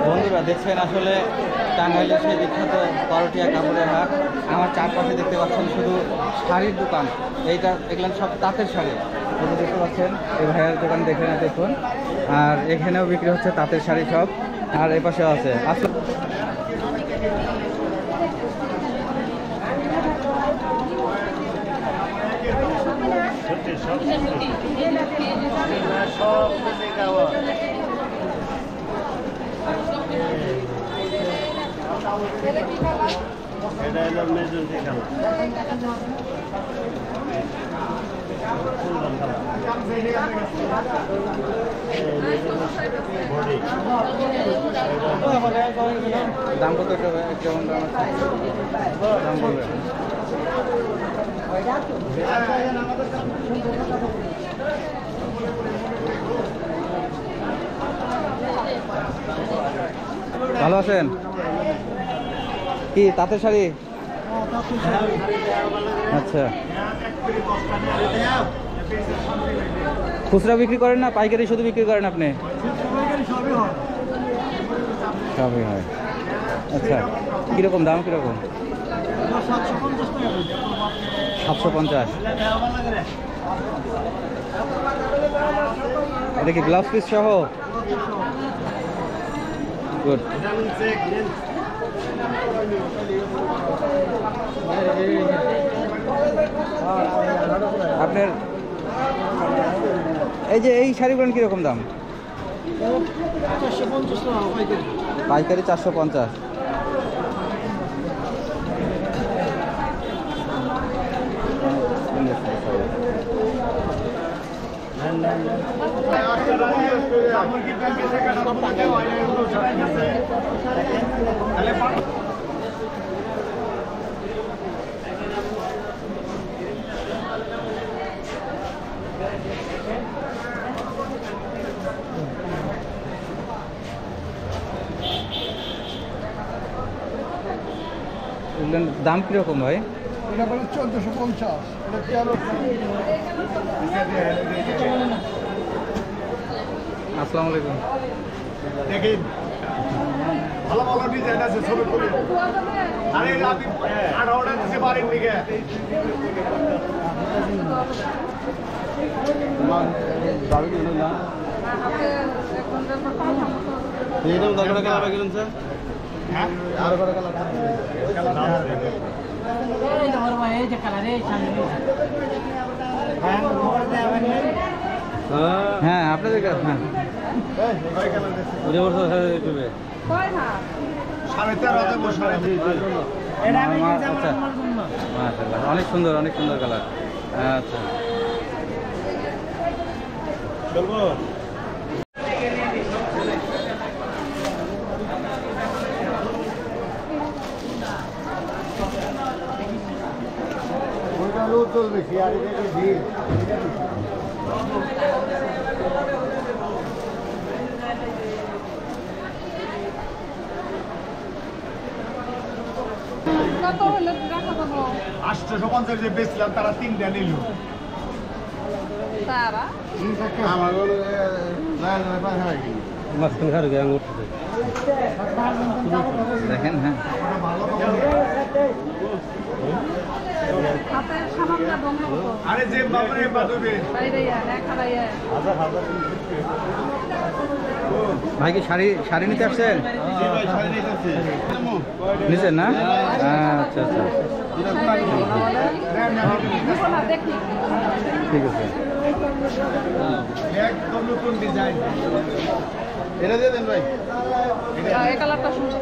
বন্ধুরা দেখছেন আসলে টাঙ্গাইলের সেই বিখ্যাত করটিয়া কাপড়ের হাট। আমার চারপাশে দেখতে পাচ্ছেন শুধু শাড়ির দোকান। এগুলো সব তাঁতের শাড়ি। দেখতে পাচ্ছেন এই ভাইয়ের দোকান দেখে না দেখুন। আর এখানেও বিক্রি হচ্ছে তাঁতের শাড়ি সব। আর এই পাশেও আছে আসলে দাম কত? কেমন দাম আছে? দাম বলবেন? ভালো আছেন? কি তাঁতের শাড়ি? আচ্ছা, খুচরা বিক্রি করেন না পাইকারি শুধু বিক্রি করেন আপনি? সবই হয়। আচ্ছা, কীরকম দাম? কীরকম? 750। এটা কি ব্লাউজ পিস সহ? গুড। আপনার এই যে এই শাড়িগুলো কিরকম দাম? পাইকারি 450। দাম কিরকম ভাই? এটা বলে 1450। আসসালামু আলাইকুম। দেখেন ভালো ভালো ডিজাইন আছে ছবি করে। আরে আপনি 18টা দিতে পারেন নাকি? দাবি দিলেন না? এইরকম দরকার কালার গেলেন স্যার? হ্যাঁ আর করে কালার এই ধরবা এই যে কালার এই সামনে হ্যাঁ আপনাদের কাছে। হ্যাঁ এই কালার দিচ্ছে ওই বছর দেবে কয় না 13.5 বছর এটা আমি কিনছি আমার জন্য। মাশাআল্লাহ, অনেক সুন্দর, অনেক সুন্দর কালার। আচ্ছা চলবো। চলবে শিয়ারি থেকে ভিড়। কত হলো রাখা দেবো? 850 যে বেচলাম তারা 3টা নিল। তারা আমার মাঝখানে খার গিয়ে আঙুর দেখেন। হ্যাঁ হাতের সামানটা বন্ধ করো। আরে যে বাবারে বাদবে বাইরে না খালাইয়া ভাই কি শাড়ি নিতে আসছেন? জি ভাই শাড়ি নিতেছি। নিছেন না? আচ্ছা আচ্ছা দেখি ঠিক আছে। একদম নতুন ডিজাইন। এটা দিয়ে দেন ভাই। এই কালারটা সুন্দর।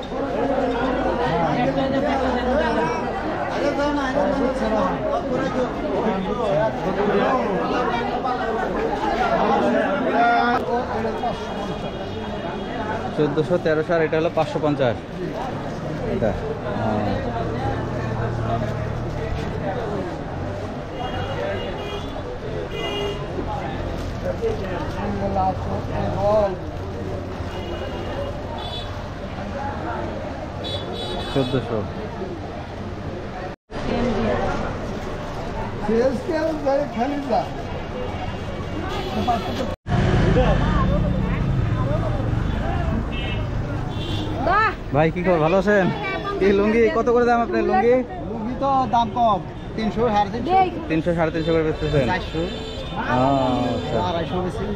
চোদ্দোশো 1300 আর এটা হলো 550। এটা চোদ্দোশো। খালি যা ভাই কি খবর, ভালো আছেন? এই লুঙ্গি কত করে দাম আপনার লুঙ্গি? লুঙ্গি তো দাম কম, 300 300 350 করে বেচতেছেন? 400 আচ্ছা। 250 বেশি।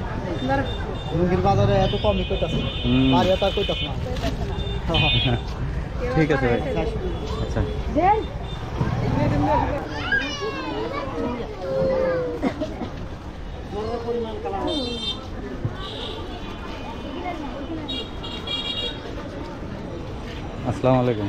লুঙ্গির বাজারে এত কমই কইতাছে, হুম। আর এটা কইতাছ না। ঠিক আছে ভাই, আচ্ছা। আসসালামু আলাইকুম।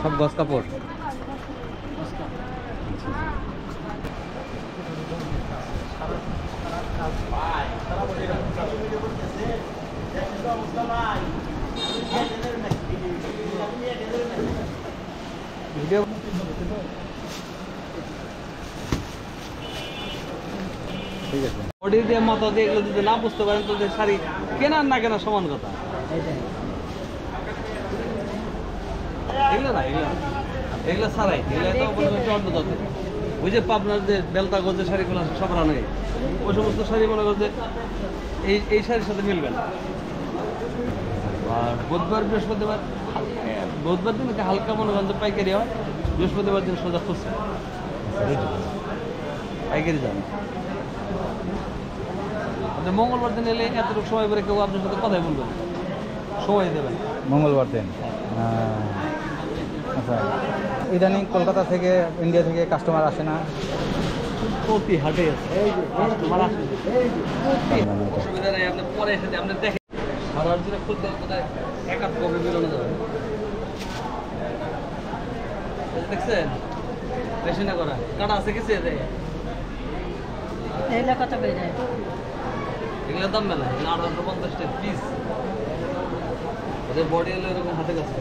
সব গস কাপড়। ভিডিও ঠিক আছে। বডি দিয়ে মাথা দিয়ে এগুলো যদি না বুঝতে পারেন তো যে শাড়ি কেনার না কেনা সমান কথা। এগুলো না, এগুলো ছাড়াই, এগুলো তো মনে করছে অন্য জাতের। ওই যে পাবনার যে বেলতা গজের শাড়িগুলো সবরা নেই, ওই সমস্ত শাড়ি মনে করছে এই শাড়ির সাথে মিলবে না। আর বুধবার বৃহস্পতিবার দিন হালকা মনে করেন যে পাইকারি হয়, বৃহস্পতিবার দিন সোজা খুঁজছে পাইকারি যান। আপনি মঙ্গলবার দিন এলে এতটুকু সময় পরে কেউ আপনার সাথে কথাই বলবেন, সময় দেবেন। মঙ্গলবার দিন। আচ্ছা, ইদানিং কলকাতা থেকে, ইন্ডিয়া থেকে কাস্টমার আসে না? প্রতি হাটে আছে কাস্টমার আসে, অসুবিধা নেই। আপনি পরে এসে আপনি দেখেন সারার দিনে খুলতে কোথায় এক আধ কপি বেরোনো যাবে। দেখছেন বেশি না করা কাটা আছে কিছু এগুলোর দাম মেলা, 1850 পিস। বডি হলো এরকম হাতে কাছে।